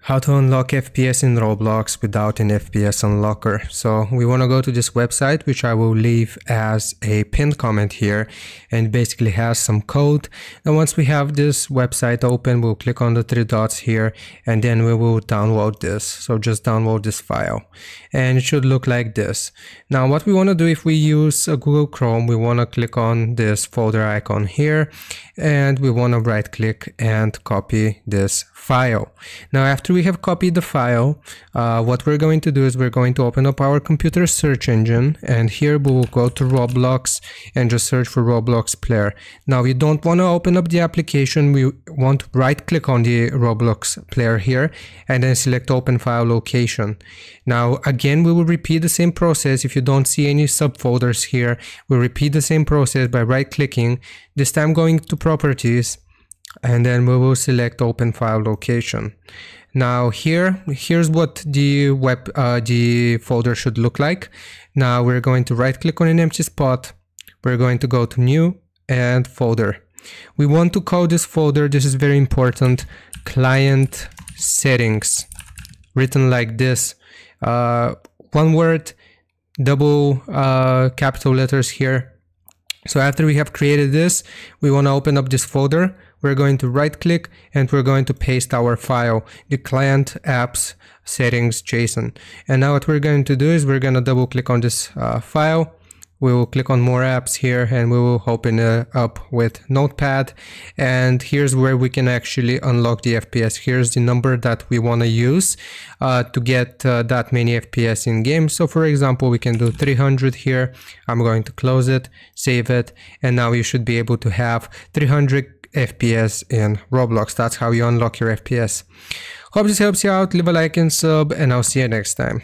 How to unlock FPS in Roblox without an FPS unlocker. So we want to go to this website, which I will leave as a pinned comment here, and basically has some code. And once we have this website open, we'll click on the three dots here, and then we will download this. So just download this file, and it should look like this. Now what we want to do, if we use Google Chrome, we want to click on this folder icon here, and we want to right click and copy this file. Now after we have copied the file, what we're going to do is we're going to open up our computer search engine, and here we will go to Roblox and just search for Roblox player. Now we don't want to open up the application, we want to right click on the Roblox player here and then select open file location. Now again, we will repeat the same process. If you don't see any subfolders here, we'll repeat the same process by right clicking, this time going to properties, and then we will select open file location. Now here's what the folder should look like. Now we're going to right click on an empty spot, we're going to go to new and folder. We want to call this folder, this is very important, client settings, written like this, one word, double capital letters here. So after we have created this, we want to open up this folder. We're going to right click and we're going to paste our file, the client apps settings JSON. And now what we're going to do is we're going to double click on this file. We will click on more apps here and we will open it up with Notepad. And here's where we can actually unlock the FPS. Here's the number that we want to use to get that many FPS in game. So for example, we can do 300 here. I'm going to close it, save it, and now you should be able to have 300 FPS in Roblox. That's how you unlock your FPS. Hope this helps you out. Leave a like and sub, and I'll see you next time.